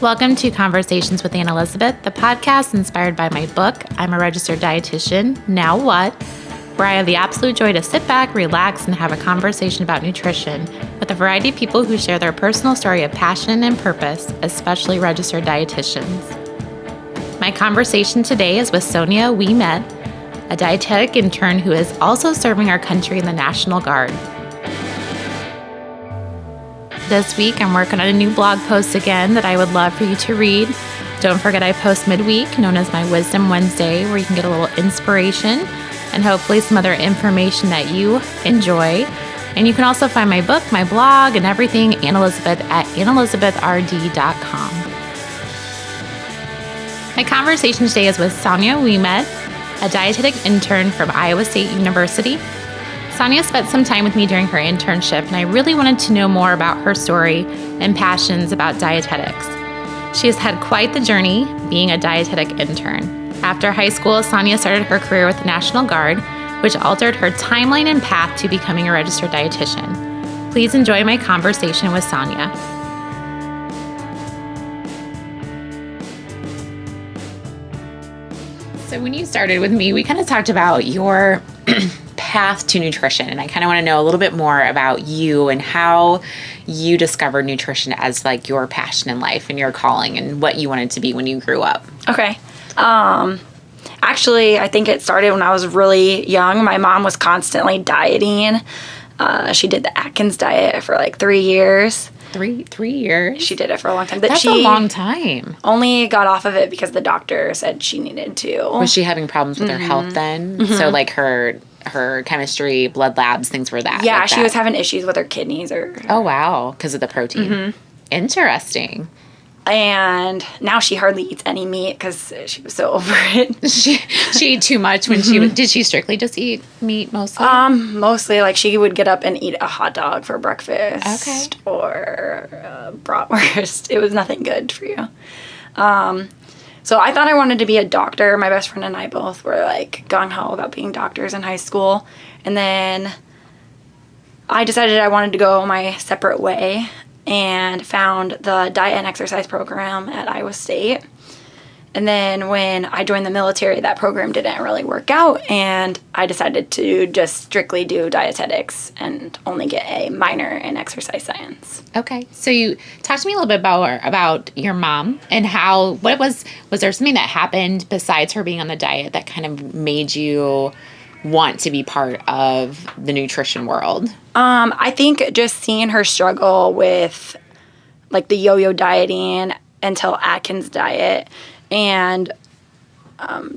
Welcome to Conversations with Aunt Elizabeth, the podcast inspired by my book, I'm a Registered Dietitian, Now What?, where I have the absolute joy to sit back, relax, and have a conversation about nutrition with a variety of people who share their personal story of passion and purpose, especially registered dietitians. My conversation today is with Sonja Ouimet, a dietetic intern who is also serving our country in the National Guard. This week, I'm working on a new blog post again that I would love for you to read. Don't forget I post midweek, known as my Wisdom Wednesday, where you can get a little inspiration and hopefully some other information that you enjoy. And you can also find my book, my blog, and everything, Aunt Elizabeth, at AuntElizabethRD.com. My conversation today is with Sonja Ouimet, a dietetic intern from Iowa State University. Sonja spent some time with me during her internship, and I really wanted to know more about her story and passions about dietetics. She has had quite the journey being a dietetic intern. After high school, Sonja started her career with the National Guard, which altered her timeline and path to becoming a registered dietitian. Please enjoy my conversation with Sonja. So when you started with me, we kind of talked about your path to nutrition, and I kind of want to know a little bit more about you and how you discovered nutrition as like your passion in life and your calling and what you wanted to be when you grew up. Okay. Actually, I think it started when I was really young. My mom was constantly dieting. She did the Atkins diet for like 3 years. Three years? She did it for a long time. But That's a long time. Only got off of it because the doctor said she needed to. Was she having problems with her health then? Mm-hmm. So like her chemistry, blood labs, things were that? Yeah, like she that. was having issues with her kidneys. Oh, wow. Because of the protein. Mm-hmm. Interesting. And now she hardly eats any meat because she was so over it. She ate too much when did she strictly just eat meat mostly? Mostly, like, she would get up and eat a hot dog for breakfast. Okay. Or bratwurst. It was nothing good for you. So I thought I wanted to be a doctor. My best friend and I both were, like, gung-ho about being doctors in high school. And then I decided I wanted to go my separate way and found the diet and exercise program at Iowa State. And then when I joined the military, that program didn't really work out, and I decided to just strictly do dietetics and only get a minor in exercise science. Okay. So you talk to me a little bit about your mom and was there something that happened besides her being on the diet that kind of made you want to be part of the nutrition world? I think just seeing her struggle with like the yo-yo dieting until Atkins diet, and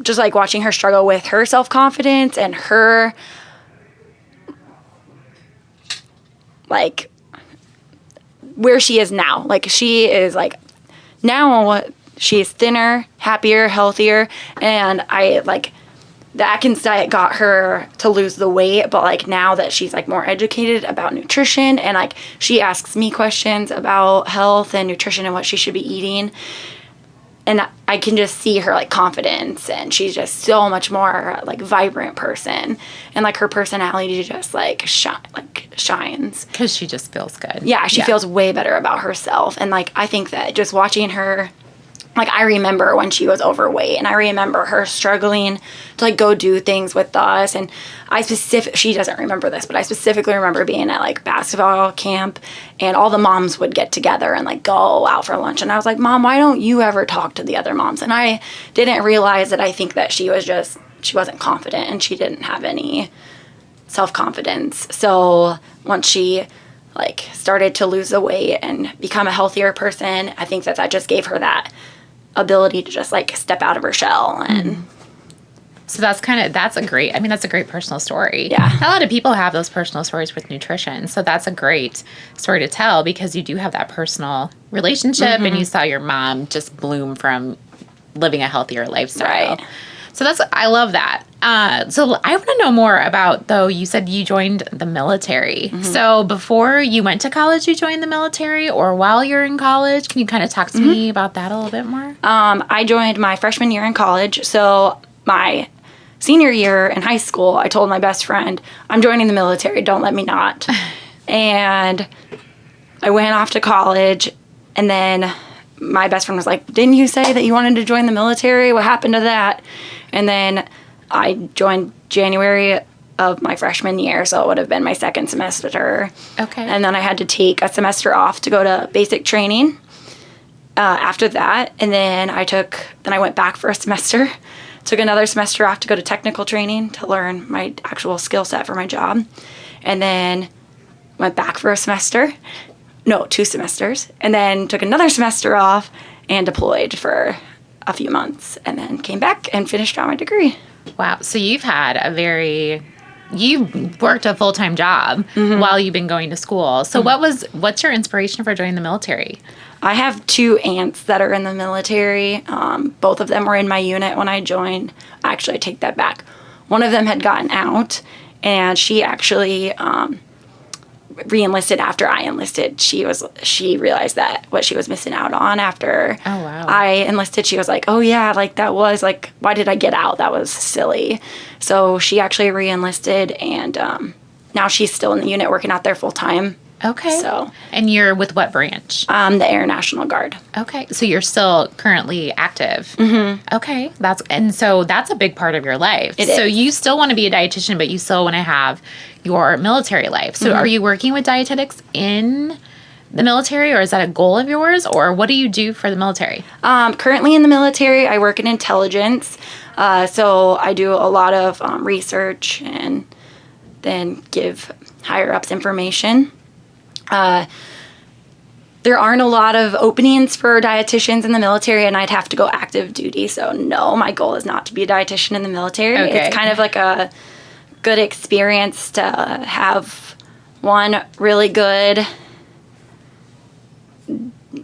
just like watching her struggle with her self-confidence and her like where she is now. Like she is like now she's thinner, happier, healthier, and I like the Atkins diet got her to lose the weight, but like now that she's like more educated about nutrition and like she asks me questions about health and nutrition and what she should be eating, and I can just see her like confidence, and she's just so much more like vibrant person, and like her personality just like shines because she just feels good. Yeah, she feels way better about herself, and like I think that just watching her. Like, I remember when she was overweight, and I remember her struggling to, like, go do things with us, and she doesn't remember this, but I specifically remember being at, like, basketball camp, and all the moms would get together and, like, go out for lunch, and I was like, Mom, why don't you ever talk to the other moms? And I didn't realize that I think that she wasn't confident, and she didn't have any self-confidence. So once she like started to lose the weight and become a healthier person, I think that just gave her that ability to just like step out of her shell. And so that's a great personal story. Yeah. A lot of people have those personal stories with nutrition. So that's a great story to tell because you do have that personal relationship and you saw your mom just bloom from living a healthier lifestyle. Right. So I love that. So I want to know more about, though, you said you joined the military. Mm-hmm. So before you went to college, you joined the military, or while you're in college? Can you kind of talk to me about that a little bit more? I joined my freshman year in college. So my senior year in high school, I told my best friend, I'm joining the military, don't let me not. And I went off to college, and then my best friend was like, didn't you say that you wanted to join the military? What happened to that? And then I joined January of my freshman year, so it would have been my second semester. Okay. And then I had to take a semester off to go to basic training after that. And then I went back for a semester, took another semester off to go to technical training to learn my actual skill set for my job. And then went back for a semester. No, 2 semesters. And then took another semester off and deployed for a few months. And then came back and finished out my degree. Wow. So you've worked a full-time job while you've been going to school. So what's your inspiration for joining the military? I have 2 aunts that are in the military. Both of them were in my unit when I joined. Actually, I take that back. One of them had gotten out, and she actually re-enlisted after I enlisted. She realized that what she was missing out on after I enlisted, she was like, oh yeah, like that was like, why did I get out? That was silly. So she actually re-enlisted, and now she's still in the unit working out there full time. Okay. So, and you're with what branch? The Air National Guard. Okay. So you're still currently active. Mm-hmm. Okay. So that's a big part of your life. So you still want to be a dietitian, but you still want to have your military life. So are you working with dietetics in the military, or is that a goal of yours, or what do you do for the military? Currently in the military, I work in intelligence. So I do a lot of research and then give higher ups information. There aren't a lot of openings for dietitians in the military, and I'd have to go active duty. So no, my goal is not to be a dietitian in the military. Okay. It's kind of like a good experience to have one really good,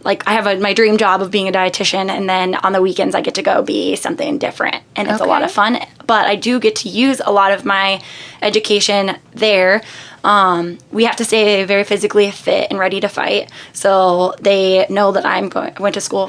like I have my dream job of being a dietitian, and then on the weekends I get to go be something different, and it's a lot of fun. But I do get to use a lot of my education there. We have to stay very physically fit and ready to fight. So they know that I went to school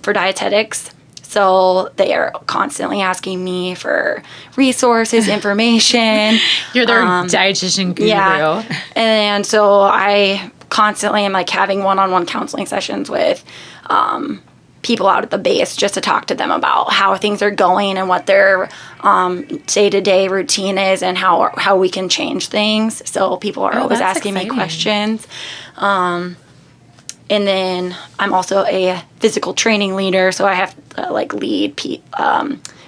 for dietetics. So they are constantly asking me for resources, information. You're their dietitian guru. Yeah. And so I constantly am like having one-on-one counseling sessions with people out at the base just to talk to them about how things are going and what their day-to-day routine is and how we can change things. So people are always asking me questions. And then I'm also a physical training leader, so I have to lead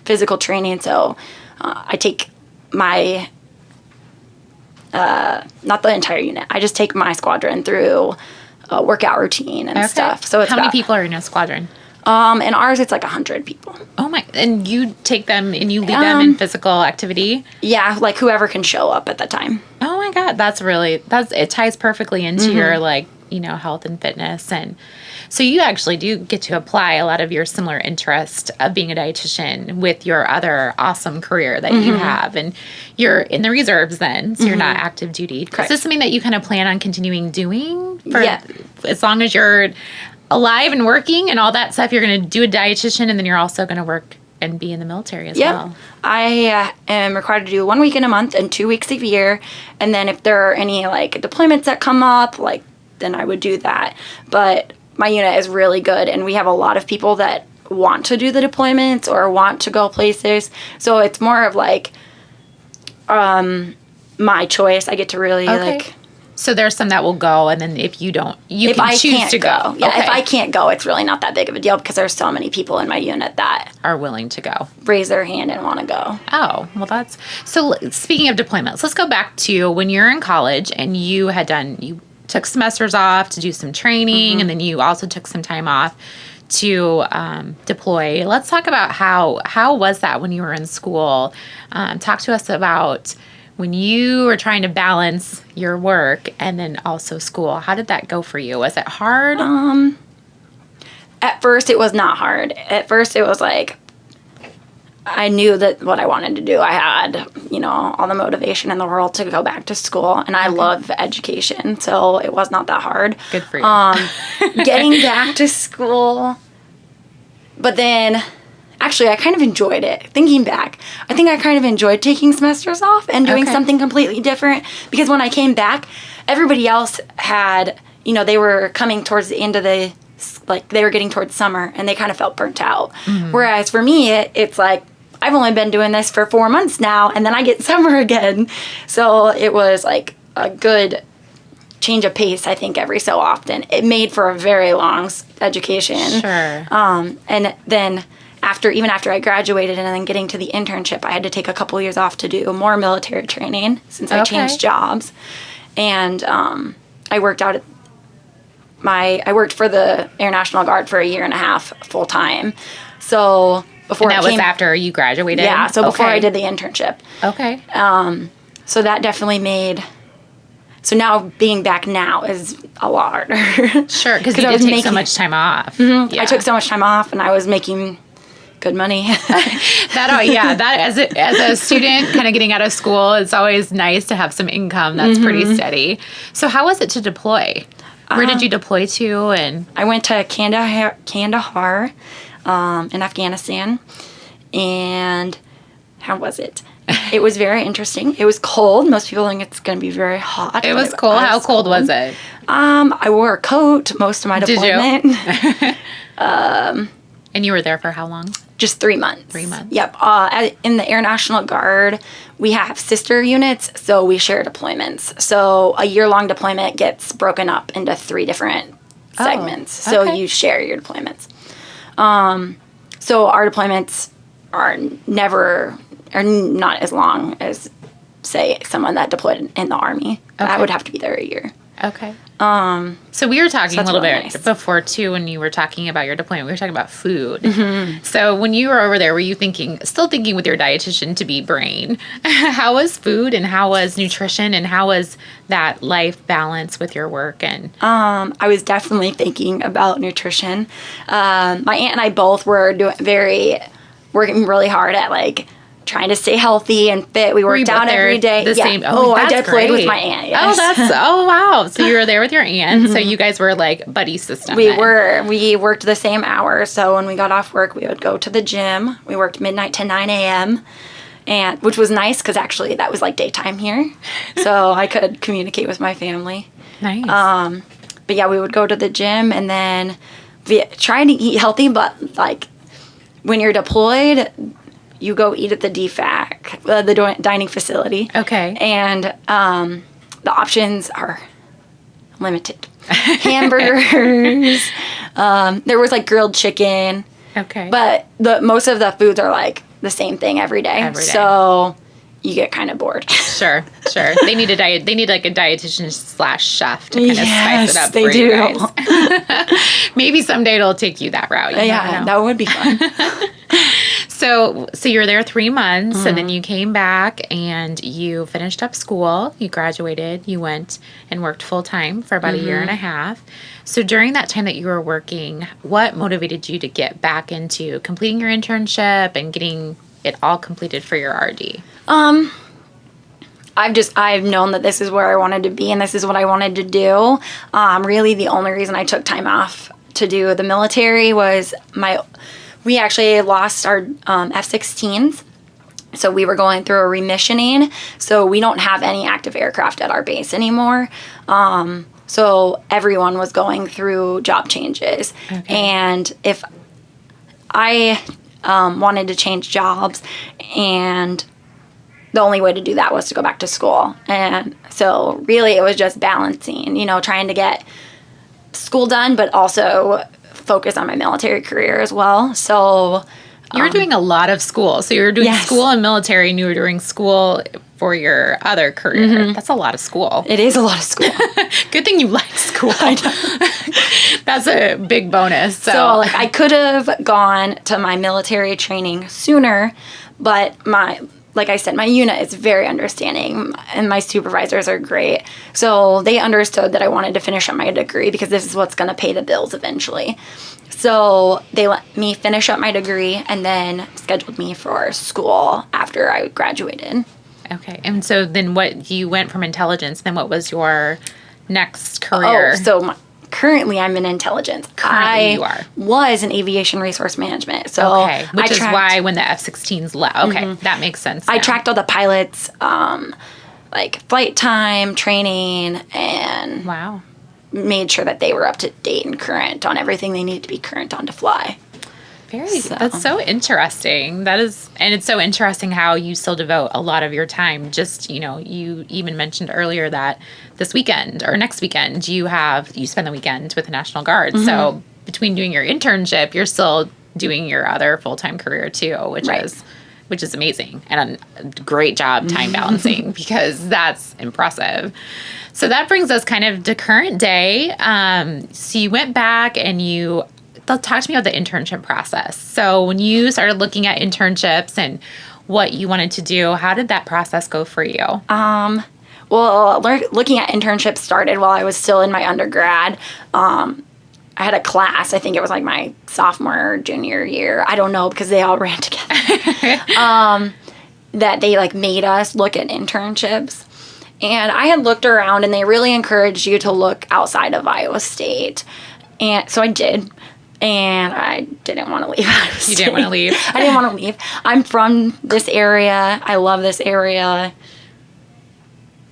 physical training. So I take my not the entire unit. I just take my squadron through a workout routine and stuff. So it's how many people are in a squadron? In ours, it's like 100 people. Oh my! And you take them and you lead them in physical activity? Yeah, like whoever can show up at the time. Oh my God, it ties perfectly into your health and fitness. And so you actually do get to apply a lot of your similar interest of being a dietitian with your other awesome career that you have. And you're in the reserves then, so you're not active duty. Correct. Is this something that you kind of plan on continuing doing as long as you're alive and working and all that stuff? You're going to do a dietitian, and then you're also going to work and be in the military as well. I am required to do 1 week in a month and 2 weeks a year. And then if there are any deployments that come up, then I would do that. But my unit is really good, and we have a lot of people that want to do the deployments or want to go places. So it's more of my choice. I get to really So there's some that will go, and then if you don't, if can I choose can't to go. Yeah, if I can't go, it's really not that big of a deal because there's so many people in my unit that are willing to go, raise their hand and want to go. Oh, well, so speaking of deployments, let's go back to when you're in college and you took semesters off to do some training, and then you also took some time off to deploy. Let's talk about how was that when you were in school? Talk to us about when you were trying to balance your work and then also school. How did that go for you? Was it hard? At first, it was not hard. At first, it was I knew that what I wanted to do. I had, all the motivation in the world to go back to school, and I love education, so it was not that hard. Good for you. Getting back to school, but then, actually, I kind of enjoyed it. Thinking back, I think I kind of enjoyed taking semesters off and doing something completely different, because when I came back, everybody else had, they were coming towards the end of the like they were getting towards summer and they kind of felt burnt out. Whereas for me, it's like, I've only been doing this for 4 months now, and then I get summer again. So it was like a good change of pace, I think, every so often. It made for a very long education. Sure. And then even after I graduated and then getting to the internship, I had to take a couple years off to do more military training since I changed jobs. And I worked for the Air National Guard for a year and a half full time. So before and that was after you graduated? Yeah, so before I did the internship. Okay. So that definitely made... So now being back now is a lot harder. Sure, because you did take so much time off. Mm-hmm, yeah. I took so much time off, and I was making good money. That as a student kind of getting out of school, it's always nice to have some income that's pretty steady. So how was it to deploy? Where did you deploy to? And I went to Kandahar in Afghanistan. And how was it? It was very interesting. It was cold. Most people think it's going to be very hot. It was cold. How cold was it? I wore a coat most of my deployment. Did you? And you were there for how long? Just 3 months. 3 months. Yep. In the Air National Guard, we have sister units, so we share deployments. So a year-long deployment gets broken up into 3 different segments. So you share your deployments. So our deployments are not as long as, say, someone that deployed in the Army. Okay. I would have to be there a year. Okay. So we were talking a little bit before, too, when you were talking about your deployment. We were talking about food. Mm-hmm. So when you were over there, were you still thinking with your dietitian to be brain? How was food and how was nutrition and how was that life balance with your work? And I was definitely thinking about nutrition. My aunt and I both were working really hard at, like, trying to stay healthy and fit. We worked out every day. Same. I deployed with my aunt. Yes. Oh, wow. So you were there with your aunt. Mm-hmm. So you guys were like buddy system. We were. We worked the same hours. So when we got off work, we would go to the gym. We worked midnight to 9 a.m. Which was nice because actually that was like daytime here. So I could communicate with my family. Nice. But yeah, we would go to the gym and then trying to eat healthy, but like when you're deployed, you go eat at the DFAC, the dining facility. Okay. And the options are limited. Hamburgers. There was like grilled chicken. Okay. But most of the foods are like the same thing every day. So you get kind of bored. Sure. They need They need like a dietitian / chef to kind of spice it up for you guys. Maybe someday it'll take you that route. Yeah, that would be fun. So you were there 3 months, and then you came back and you finished up school. You graduated. You went and worked full time for about a year and a half. So during that time that you were working, what motivated you to get back into completing your internship and getting it all completed for your RD? I've known that this is where I wanted to be and this is what I wanted to do. Really the only reason I took time off to do the military was we actually lost our F-16s. So we were going through a remissioning. So we don't have any active aircraft at our base anymore. So everyone was going through job changes. Okay. And if I wanted to change jobs, and the only way to do that was to go back to school. And so really it was just balancing, trying to get school done, but also focus on my military career as well. So you were doing a lot of school. So you were doing school and military, and you were doing school for your other career. Mm-hmm. That's a lot of school. It is a lot of school. Good thing you like school. I know. That's a big bonus. So like I could have gone to my military training sooner, but like I said, my unit is very understanding and my supervisors are great. So they understood that I wanted to finish up my degree because this is what's going to pay the bills eventually. So they let me finish up my degree and then scheduled me for school after I graduated. Okay. And so then you went from intelligence, then what was your next career? Currently, I'm in intelligence. You are. Was in aviation resource management. So okay, which is why when the F-16s left. Okay, that makes sense. I tracked all the pilots, like flight time, training, and made sure that they were up to date and current on everything they needed to be current on to fly. That's so interesting. That is, and it's so interesting how you still devote a lot of your time. Just, you even mentioned earlier that this weekend or next weekend you spend the weekend with the National Guard. Mm-hmm. So between doing your internship, you're still doing your other full-time career too, which is amazing and a great job time balancing because that's impressive. So that brings us kind of to current day. So you went back and talk to me about the internship process. So when you started looking at internships and what you wanted to do, how did that process go for you? Well, looking at internships started while I was still in my undergrad. I had a class, I think it was like my sophomore or junior year. I don't know because they all ran together. That they like made us look at internships. And I had looked around and they really encouraged you to look outside of Iowa State. And so I did. And I didn't want to leave Iowa State. You didn't want to leave? I didn't want to leave. I'm from this area. I love this area.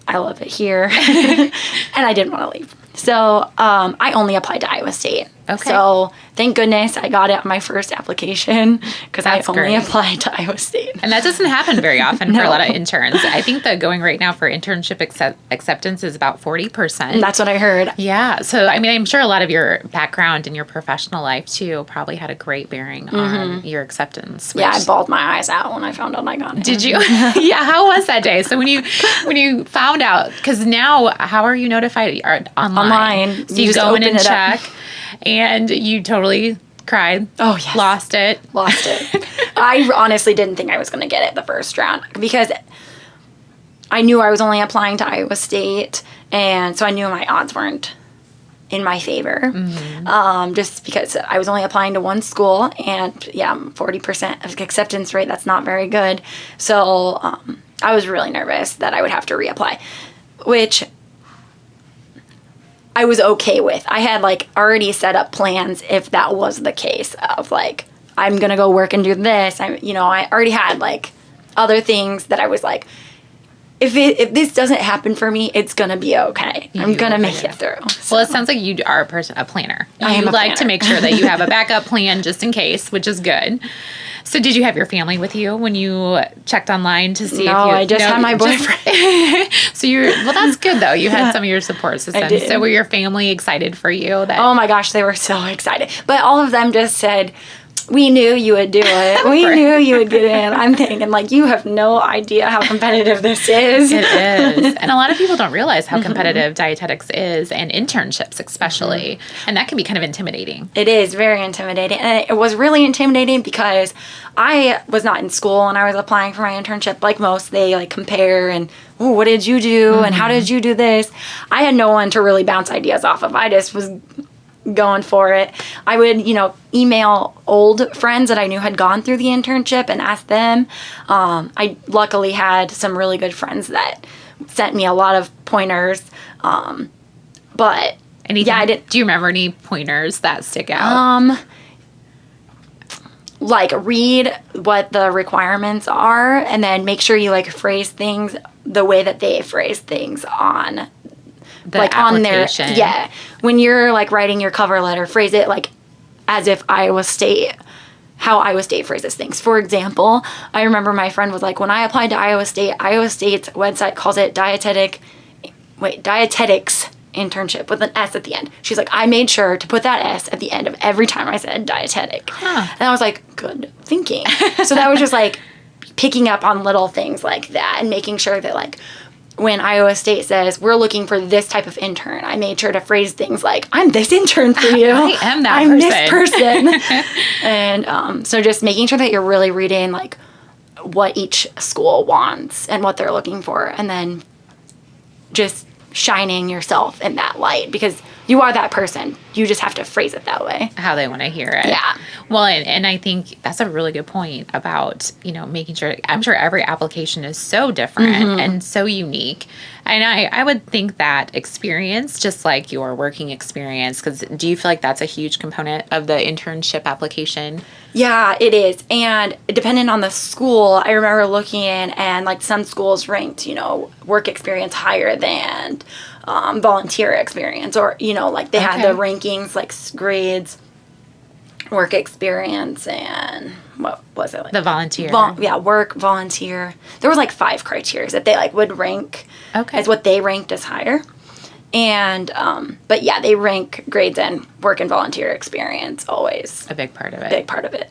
I love it here. And I didn't want to leave. So I only applied to Iowa State. Okay. So thank goodness I got it on my first application because I only applied to Iowa State. And that doesn't happen very often for a lot of interns. I think the going rate now for internship acceptance is about 40%. That's what I heard. Yeah. So, I mean, I'm sure a lot of your background and your professional life, too, probably had a great bearing on your acceptance. Yeah, I bawled my eyes out when I found out I got it. Did you? Yeah. How was that day? So when you found out, because now, how are you notified? Online. So you go in and check. And you totally cried. Oh, yes. Lost it. I honestly didn't think I was going to get it the first round because I knew I was only applying to Iowa State. And so I knew my odds weren't in my favor. Mm-hmm. Just because I was only applying to one school. And 40% of acceptance rate, that's not very good. So I was really nervous that I would have to reapply, which I was okay with. I had already set up plans if that was the case of I'm going to go work and do this. I already had other things that I was if this doesn't happen for me, it's going to be okay. I'm going to make it through. So. Well, it sounds like you are a planner. I am a planner. To make sure that you have a backup plan just in case, which is good. So did you have your family with you when you checked online to see if you... No, I just had my boyfriend. So well, that's good, though. You had some of your support system. I did. So were your family excited for you? Oh, my gosh, they were so excited. But all of them just said, we knew you would do it. We knew you would get in. I'm thinking, you have no idea how competitive this is. It is. And a lot of people don't realize how competitive dietetics is, and internships especially. And that can be kind of intimidating. It is very intimidating. And it was really intimidating because I was not in school and I was applying for my internship. Like most, they compare and, oh, what did you do? And how did you do this? I had no one to really bounce ideas off of. I just was going for it. I would, email old friends that I knew had gone through the internship and ask them. I luckily had some really good friends that sent me a lot of pointers. But anything, I didn't. Do you remember any pointers that stick out? Read what the requirements are and then make sure you phrase things the way that they phrase things on the application. On their, when you're writing your cover letter, phrase it as if how Iowa State phrases things. For example, I remember my friend was when I applied to Iowa State's website calls it dietetics internship with an S at the end. She's I made sure to put that S at the end of every time I said dietetic. And I was good thinking. So that was just picking up on little things like that and making sure that when Iowa State says, we're looking for this type of intern, I made sure to phrase things I'm this intern for you. I am that I'm this person. And so just making sure that you're really reading, what each school wants and what they're looking for. And then just shining yourself in that light because you are that person. You just have to phrase it that way. How they want to hear it. Yeah. Well, and I think that's a really good point about, making sure, I'm sure every application is so different and so unique. And I would think that experience, just like your working experience, because do you feel like that's a huge component of the internship application? Yeah, it is. And depending on the school, I remember looking in and some schools ranked, work experience higher than volunteer experience, or, like they had the rankings, like grades, work experience, and what was it? Like The volunteer. Work, volunteer. There was like 5 criteria that they like would rank as what they ranked as higher. And, but yeah, they rank grades and work and volunteer experience always. A big part of it. Big part of it.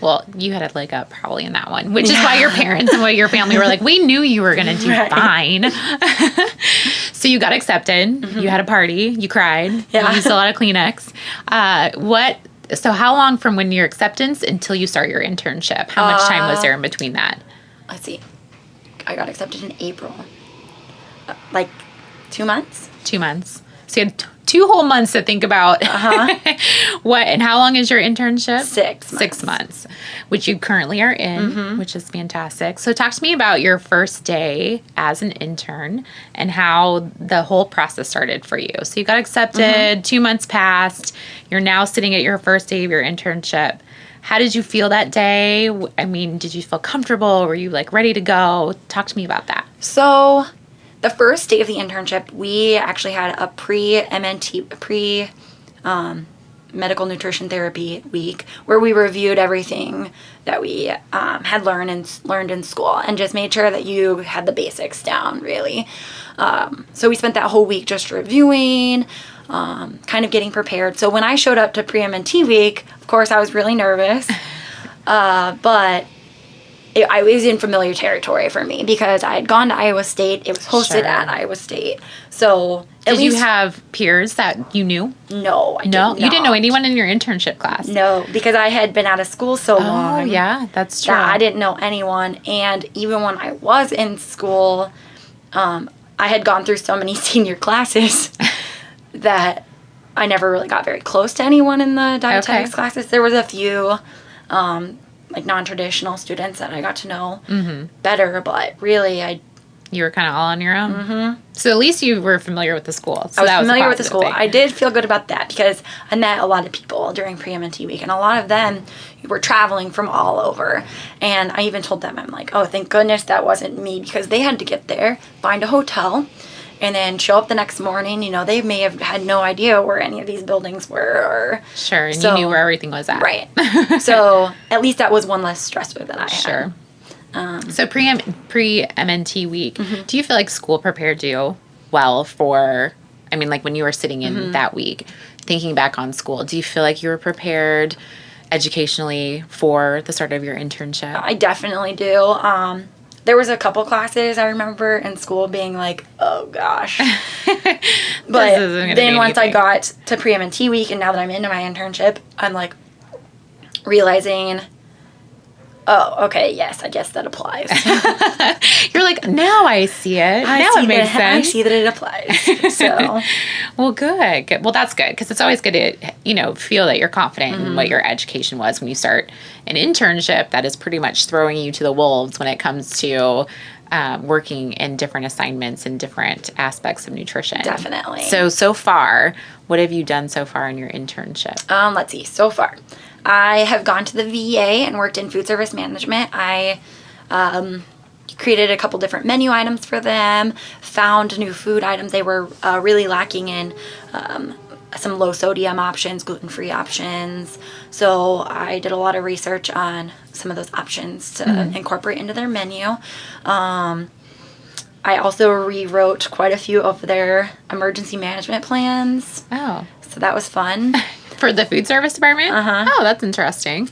Well, you had a leg up probably in that one, which is why your parents and why your family were like, we knew you were going to do fine. So you got accepted. You had a party. You cried. You used a lot of Kleenex. So how long from when your acceptance until you start your internship? How much time was there in between that? Let's see. I got accepted in April. Like 2 months? 2 months. So you had 2 whole months to think about what, and how long is your internship? 6 months. 6 months, which you currently are in, which is fantastic. So talk to me about your first day as an intern and how the whole process started for you. So you got accepted, 2 months passed, you're now sitting at your first day of your internship. How did you feel that day? I mean, did you feel comfortable? Were you like ready to go? Talk to me about that. So the first day of the internship, we actually had a medical nutrition therapy week where we reviewed everything that we had learned in school and just made sure that you had the basics down, really. So we spent that whole week just reviewing, kind of getting prepared. So when I showed up to pre-MNT week, of course, I was really nervous, but I was in familiar territory for me because I had gone to Iowa State. It was hosted at Iowa State. So did you have peers that you knew? No, I did not. You didn't know anyone in your internship class? No, because I had been out of school so long. Oh, yeah, that's true. That I didn't know anyone. And even when I was in school, I had gone through so many senior classes that I never really got very close to anyone in the dietetics classes. There was a few like non-traditional students that I got to know better, but really you were kind of all on your own. So at least you were familiar with the school. So I was familiar with the school. I did feel good about that because I met a lot of people during pre-MNT week, and a lot of them were traveling from all over. And I even told them, I'm like, oh, thank goodness that wasn't me, because they had to get there, find a hotel, and then show up the next morning. They may have had no idea where any of these buildings were. Sure, and you knew where everything was at. Right. So at least that was one less stressor that I had. Sure. So pre-MNT week, do you feel like school prepared you well for, I mean, like when you were sitting in that week, thinking back on school, do you feel like you were prepared educationally for the start of your internship? I definitely do. There was a couple classes I remember in school being like, oh gosh. But then once I got to pre-MNT week, and now that I'm into my internship, I'm like realizing, oh, okay, yes, I guess that applies. You're like, now I see it. Now it makes sense. I see that it applies. So, well, good. Well, that's good, because it's always good to, feel that you're confident in what your education was when you start an internship that is pretty much throwing you to the wolves when it comes to working in different assignments and different aspects of nutrition. Definitely. So far, what have you done so far in your internship? Let's see. So far, I have gone to the VA and worked in food service management. I created a couple different menu items for them, found new food items. They were really lacking in some low sodium options, gluten-free options. So I did a lot of research on some of those options to incorporate into their menu. I also rewrote quite a few of their emergency management plans. Oh. So that was fun. For the food service department? Oh, that's interesting.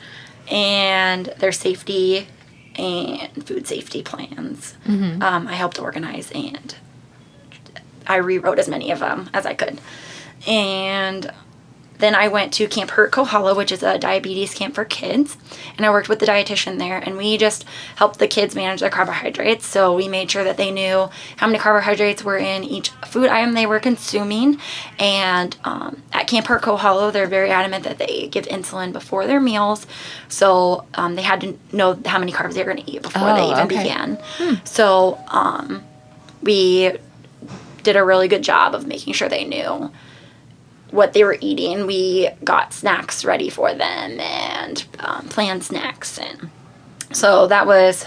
And their safety and food safety plans. I helped organize, and I rewrote as many of them as I could. And then I went to Camp Hurt Kohala, which is a diabetes camp for kids, and I worked with the dietitian there, and we just helped the kids manage their carbohydrates. So we made sure that they knew how many carbohydrates were in each food item they were consuming. And at Camp Hurt Kohala, they're very adamant that they give insulin before their meals. So they had to know how many carbs they were going to eat before they even began. So we did a really good job of making sure they knew what they were eating. We got snacks ready for them and planned snacks, and so that was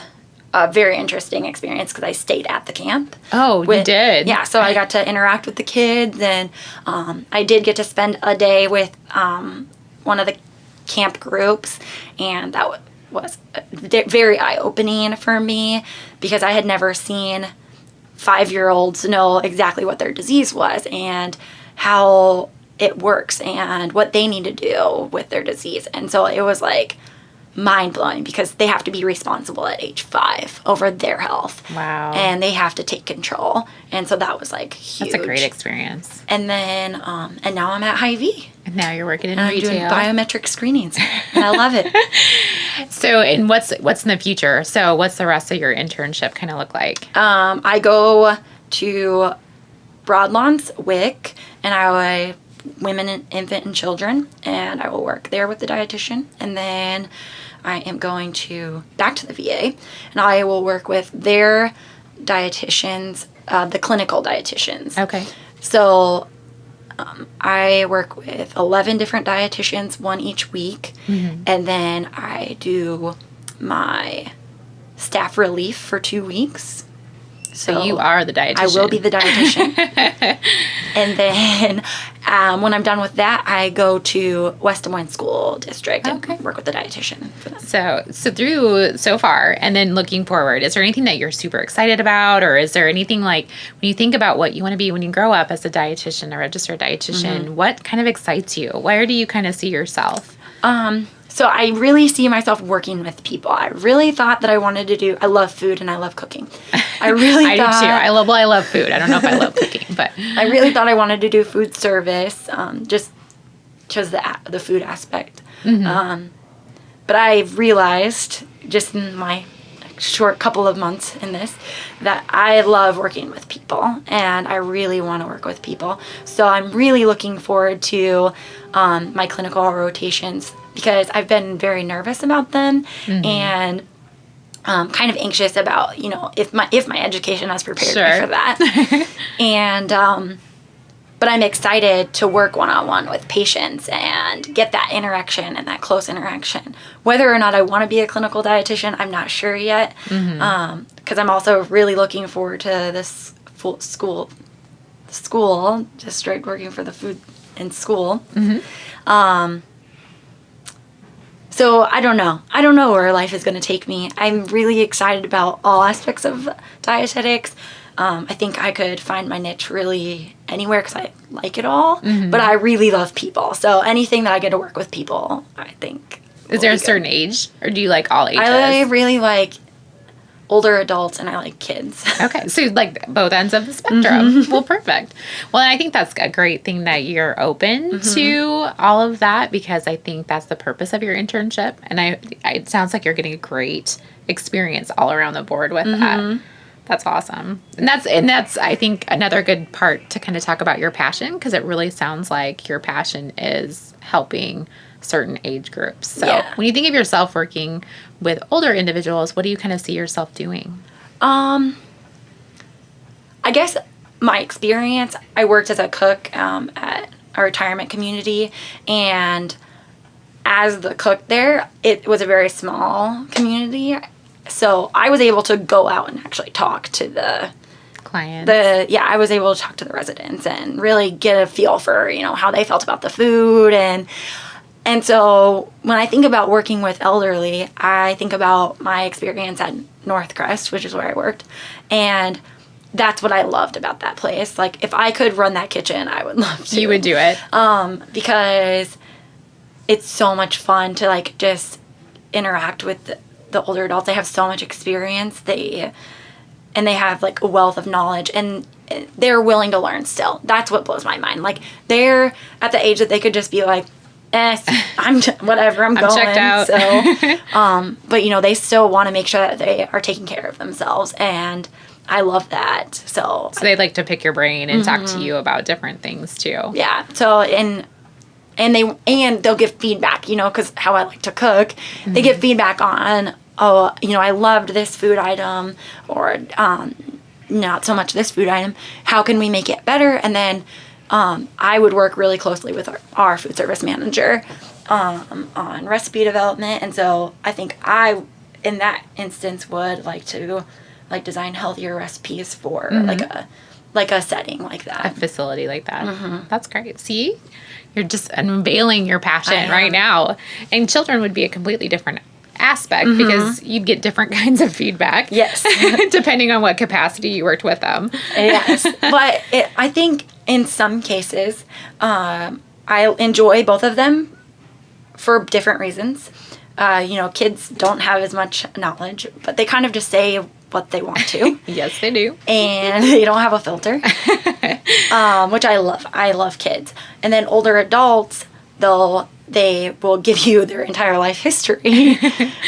a very interesting experience because I stayed at the camp. Oh, you did? Yeah, so I got to interact with the kids, and I did get to spend a day with one of the camp groups, and that was very eye-opening for me because I had never seen 5-year-olds know exactly what their disease was and how it works and what they need to do with their disease. And so it was like mind-blowing because they have to be responsible at age 5 over their health. Wow. And they have to take control. And so that was like huge. That's a great experience. And then, and now I'm at Hy-Vee. And now you're working in and retail. I'm doing biometric screenings. And I love it. So, and what's in the future? So what's the rest of your internship kind of look like? I go to Broadlawns, WIC, and I women and infant and children, and I will work there with the dietitian. And then I am going back to the VA, and I will work with their dietitians, the clinical dietitians. Okay. So I work with 11 different dietitians, one each week, and then I do my staff relief for 2 weeks. So you are the dietitian. I will be the dietitian. And then when I'm done with that, I go to West Des Moines School District and work with the dietitian for them. So through so far, and then looking forward, is there anything that you're super excited about, or is there anything like when you think about what you want to be when you grow up as a dietitian, a registered dietitian, what kind of excites you? Where do you kind of see yourself? So I really see myself working with people. I really thought that I wanted to I love food and I love cooking. I really I do too. I love food. I don't know if I love cooking, but I really thought I wanted to do food service, just because the food aspect. But I realized just in my short couple of months in this that I love working with people and I really want to work with people. So I'm really looking forward to my clinical rotations because I've been very nervous about them and kind of anxious about, if my education has prepared me for that. And but I'm excited to work one-on-one with patients and get that interaction and that close interaction. Whether or not I want to be a clinical dietitian, I'm not sure yet. Because I'm also really looking forward to this school district, working for the food in school. So I don't know. I don't know where life is going to take me. I'm really excited about all aspects of dietetics. I think I could find my niche really anywhere because I like it all. But I really love people. So anything that I get to work with people, I think. Is there a certain age, or do you like all ages? I really like older adults and I like kids. Okay, so you like both ends of the spectrum. Well, perfect. Well, I think that's a great thing that you're open to all of that because I think that's the purpose of your internship. And it sounds like you're getting a great experience all around the board with that. That's awesome. And that's I think another good part to kind of talk about your passion because it really sounds like your passion is helping certain age groups. So when you think of yourself working with older individuals, what do you kind of see yourself doing? I guess my experience, I worked as a cook at a retirement community, and as the cook there, it was a very small community. So I was able to go out and actually talk to the clients. I was able to talk to the residents and really get a feel for, how they felt about the food. And so when I think about working with elderly, I think about my experience at Northcrest, which is where I worked. And that's what I loved about that place. Like, if I could run that kitchen, I would love to. You would do it? Because it's so much fun to, like, just interact with the older adults. They have so much experience. They have, like, a wealth of knowledge. And they're willing to learn still. That's what blows my mind. Like, they're at the age that they could just be like, I'm whatever, I'm going. Checked out. So, but they still want to make sure that they are taking care of themselves, and I love that. So they'd like to pick your brain and talk to you about different things too. Yeah. So and they'll give feedback, because how I like to cook, they give feedback on, I loved this food item, or not so much this food item. How can we make it better? And then I would work really closely with our food service manager on recipe development. And so I think I in that instance would like to like design healthier recipes for like a setting like that. A facility like that. That's great. See? You're just unveiling your passion right now. And children would be a completely different aspect because you'd get different kinds of feedback. Yes. Depending on what capacity you worked with them. Yes. But I think in some cases, I enjoy both of them for different reasons. Kids don't have as much knowledge, but they kind of just say what they want to. Yes, they do. And they don't have a filter, which I love. I love kids. And then older adults, they will give you their entire life history.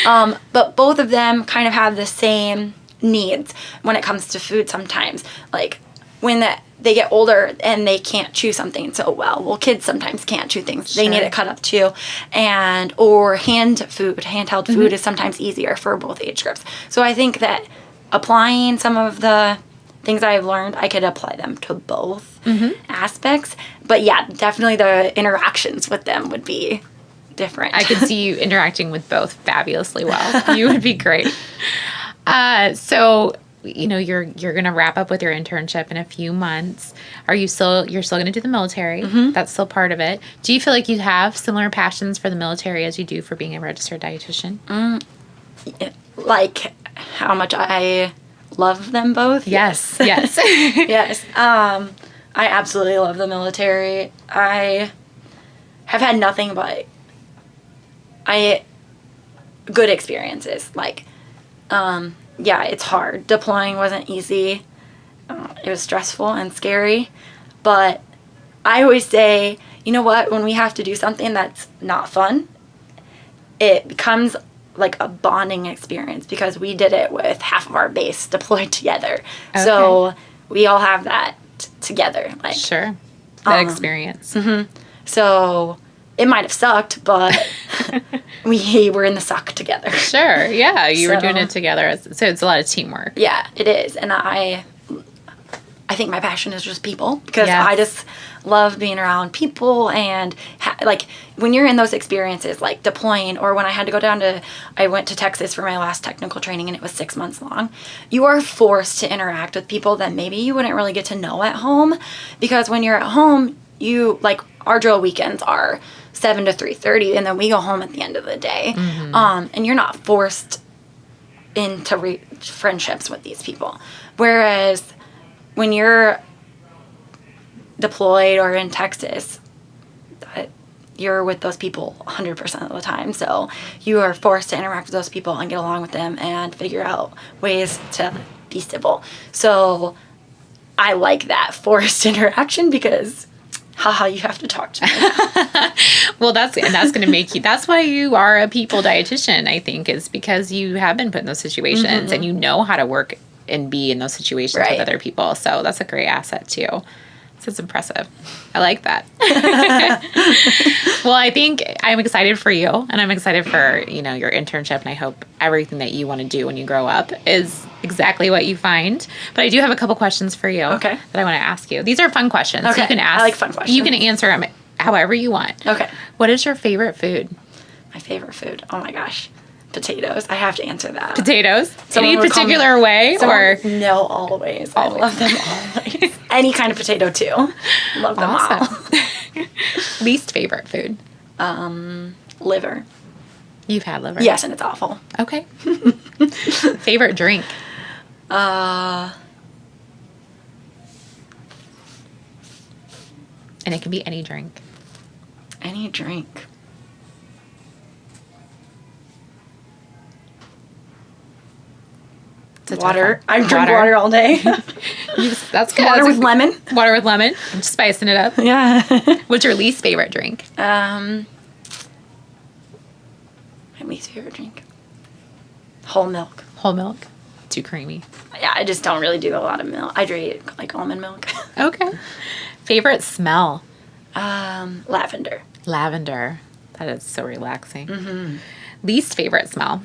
But both of them kind of have the same needs when it comes to food sometimes. Like when they get older and they can't chew something so well. Kids sometimes can't chew things. Sure. They need it cut up too. Or handheld food is sometimes easier for both age groups. So I think that applying some of the things I've learned, I could apply them to both aspects. But yeah, definitely the interactions with them would be different. I could see you interacting with both fabulously well. You would be great. So, you're going to wrap up with your internship in a few months. You're still going to do the military. That's still part of it. Do you feel like you have similar passions for the military as you do for being a registered dietitian? Like how much I love them both? Yes. Yes. I absolutely love the military. I have had nothing but good experiences. Like, it's hard. Deploying wasn't easy. It was stressful and scary. But I always say, you know what? When we have to do something that's not fun, it becomes like a bonding experience because we did it with half of our base deployed together. Okay. So we all have that together. Like, sure. That experience. So it might have sucked, but we were in the suck together. Sure. Yeah. You were doing it together. So it's a lot of teamwork. Yeah, it is. And I think my passion is just people because I just love being around people and like when you're in those experiences like deploying or when I went to Texas for my last technical training and it was 6 months long, you are forced to interact with people that maybe you wouldn't really get to know at home because when you're at home, our drill weekends are 7 to 3:30 and then we go home at the end of the day. And you're not forced into friendships with these people. Whereas when you're deployed or in Texas, you're with those people 100% of the time. So you are forced to interact with those people and get along with them and figure out ways to be civil. So I like that forced interaction because you have to talk to me. Well, that's going to make you, that's why you are a people dietitian, I think, is because you have been put in those situations and you know how to work and be in those situations with other people. So that's a great asset too. So it's impressive. I like that. Well, I think I'm excited for you and I'm excited for, your internship and I hope everything that you want to do when you grow up is exactly what you find. But I do have a couple questions for you that I want to ask you. These are fun questions. Okay. So you can ask. I like fun questions. You can answer them however you want. Okay. What is your favorite food? My favorite food? Oh my gosh. Potatoes. I have to answer that. Potatoes? Any particular way? Or no, always. I love them always. Any kind of potato too. Love them all. Least favorite food? Liver. You've had liver? Yes, and it's awful. Okay. Favorite drink? And it can be any drink. Any drink. Water. I drink water all day. That's good. Water with lemon. Water with lemon. I'm just spicing it up. Yeah. What's your least favorite drink? My least favorite drink. Whole milk. Whole milk? Too creamy. Yeah, I just don't really do a lot of milk. I drink like almond milk. Okay. Favorite smell? Lavender. Lavender. That is so relaxing. Least favorite smell?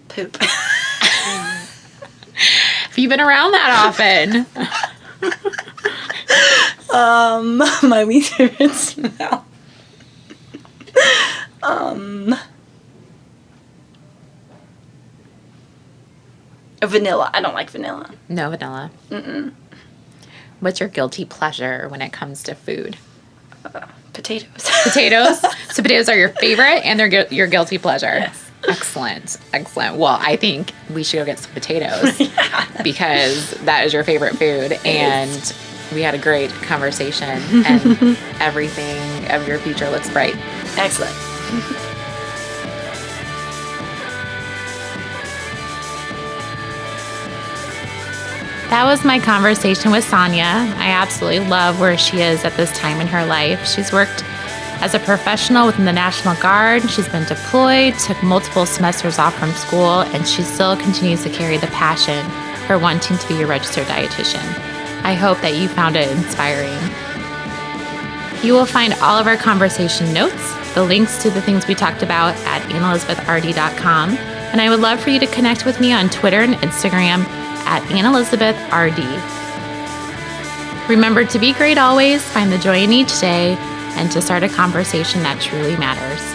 Poop. Have you been around that often? My least favorite smell. Vanilla. I don't like vanilla. No vanilla. Mm-mm. What's your guilty pleasure when it comes to food? Potatoes. Potatoes? So potatoes are your favorite and they're your guilty pleasure. Yes. Excellent. Excellent. Well, I think we should go get some potatoes because that is your favorite food. And we had a great conversation and everything of your future looks bright. Excellent. That was my conversation with Sonja. I absolutely love where she is at this time in her life. She's worked as a professional within the National Guard. She's been deployed, took multiple semesters off from school, and she still continues to carry the passion for wanting to be a registered dietitian. I hope that you found it inspiring. You will find all of our conversation notes, the links to the things we talked about at AnnElizabethRD.com, and I would love for you to connect with me on Twitter and Instagram at AnnElizabethRD. Remember to be great always, find the joy in each day, and to start a conversation that truly matters.